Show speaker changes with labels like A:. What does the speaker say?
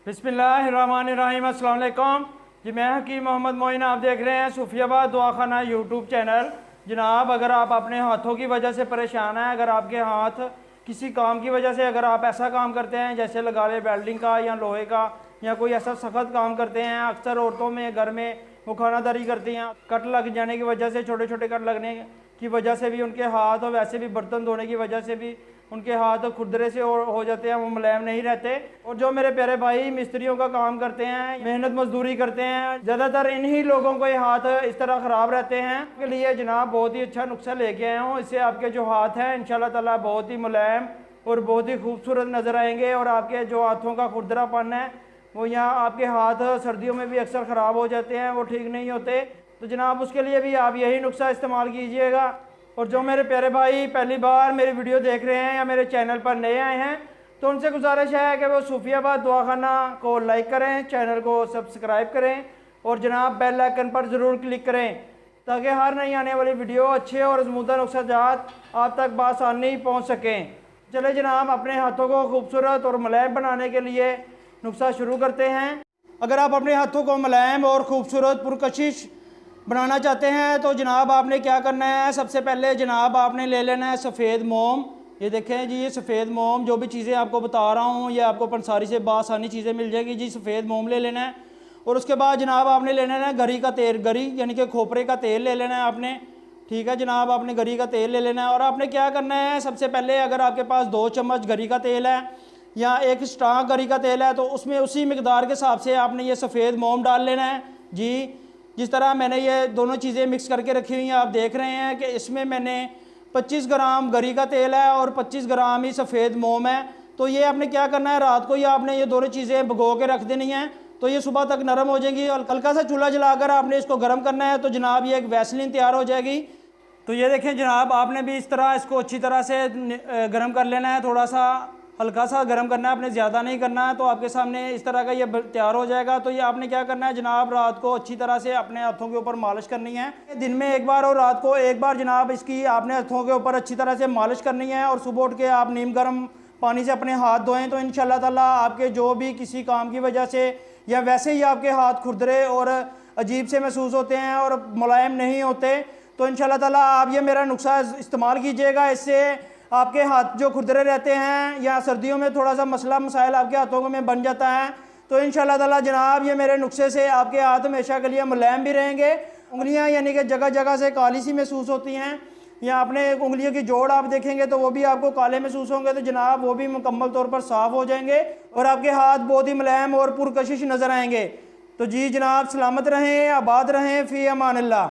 A: बिस्मिल्लाहिर्रहमानिर्रहीम। अस्सलाम वालेकुम जी, मैं हकीम मोहम्मद मोइन। आप देख रहे हैं सूफियाबाद दवाखाना यूट्यूब चैनल। जनाब, अगर आप अपने हाथों की वजह से परेशान हैं, अगर आपके हाथ किसी काम की वजह से, अगर आप ऐसा काम करते हैं जैसे लगा ले वेल्डिंग का या लोहे का या कोई ऐसा सख्त काम करते हैं, अक्सर औरतों में घर में वो खानादारी करती हैं, कट लग जाने की वजह से, छोटे छोटे कट लगने की वजह से भी उनके हाथ, और वैसे भी बर्तन धोने की वजह से भी उनके हाथ खुरदरे से हो जाते हैं, वो मुलायम नहीं रहते। और जो मेरे प्यारे भाई मिस्त्रियों का काम करते हैं, मेहनत मजदूरी करते हैं, ज़्यादातर इन्हीं लोगों को ये हाथ इस तरह ख़राब रहते हैं। के लिए जनाब बहुत ही अच्छा नुस्खा लेके आया हूँ। इससे आपके जो हाथ हैं इंशाल्लाह ताला बहुत ही मुलायम और बहुत ही खूबसूरत नज़र आएंगे। और आपके जो हाथों का खुरदरापन है, वो यहाँ आपके हाथ सर्दियों में भी अक्सर ख़राब हो जाते हैं, वो ठीक नहीं होते। तो जनाब उसके लिए भी आप यही नुस्खा इस्तेमाल कीजिएगा। और जो मेरे प्यारे भाई पहली बार मेरी वीडियो देख रहे हैं या मेरे चैनल पर नए आए हैं, तो उनसे गुजारिश है कि वो सूफियाबाद दवाखाना को लाइक करें, चैनल को सब्सक्राइब करें और जनाब बेल आइकन पर ज़रूर क्लिक करें, ताकि हर नई आने वाली वीडियो अच्छे और मज़बूत नुस्खाजात आप तक बआसानी पहुँच सकें। चले जनाब, अपने हाथों को खूबसूरत और मुलायम बनाने के लिए नुस्खा शुरू करते हैं। अगर आप अपने हाथों को मुलायम और ख़ूबसूरत पुरकशिश बनाना चाहते हैं तो जनाब आपने क्या करना है, सबसे पहले जनाब आपने ले लेना है सफ़ेद मोम। ये देखें जी, ये सफ़ेद मोम, जो भी चीज़ें आपको बता रहा हूँ ये आपको पंसारी से बआसानी चीज़ें मिल जाएगी जी। सफ़ेद मोम ले लेना है। और उसके बाद जनाब आपने ले लेना है गरी का तेल, गरी यानी कि खोपरे का तेल ले लेना है आपने। ठीक है जनाब, आपने गरी का तेल ले लेना है। और आपने क्या करना है, सबसे पहले अगर आपके पास 2 चम्मच गरी का तेल है या एक स्ट्रांग गरी का तेल है, तो उसमें उसी मकदार के हिसाब से आपने ये सफ़ेद मोम डाल लेना है जी। जिस तरह मैंने ये दोनों चीज़ें मिक्स करके रखी हुई हैं, आप देख रहे हैं कि इसमें मैंने 25 ग्राम गरी का तेल है और 25 ग्राम ही सफ़ेद मोम है। तो ये आपने क्या करना है, रात को ही आपने ये दोनों चीज़ें भिगो के रख देनी हैं, तो ये सुबह तक नरम हो जाएंगी। और हल्का सा चूल्हा जलाकर आपने इसको गर्म करना है, तो जनाब ये एक वैसलीन तैयार हो जाएगी। तो ये देखें जनाब, आपने भी इस तरह इसको अच्छी तरह से गर्म कर लेना है। थोड़ा सा हल्का सा गर्म करना है, आपने ज़्यादा नहीं करना है। तो आपके सामने इस तरह का ये तैयार हो जाएगा। तो ये आपने क्या करना है जनाब, रात को अच्छी तरह से अपने हाथों के ऊपर मालिश करनी है। दिन में एक बार और रात को एक बार जनाब इसकी आपने हाथों के ऊपर अच्छी तरह से मालिश करनी है। और सुबह उठ के आप नीम गर्म पानी से अपने हाथ धोएं, तो इंशाल्लाह ताला आपके जो भी किसी काम की वजह से या वैसे ही आपके हाथ खुरदरे और अजीब से महसूस होते हैं और मुलायम नहीं होते, तो इंशाल्लाह ताला आप ये मेरा नुस्खा इस्तेमाल कीजिएगा। इससे आपके हाथ जो खुरदरे रहते हैं या सर्दियों में थोड़ा सा मसला मसाइल आपके हाथों में बन जाता है, तो इंशाल्लाह ताला जनाब ये मेरे नुस्खे से आपके हाथ हमेशा के लिए मुलायम भी रहेंगे। उंगलियां यानी कि जगह जगह से काली सी महसूस होती हैं, या अपने उंगलियों की जोड़ आप देखेंगे तो वो भी आपको काले महसूस होंगे, तो जनाब वो भी मुकम्मल तौर पर साफ़ हो जाएंगे और आपके हाथ बहुत ही मुलायम और पुरकशिश नज़र आएंगे। तो जी जनाब, सलामत रहें, आबाद रहें, फ़ी अमान अल्लाह।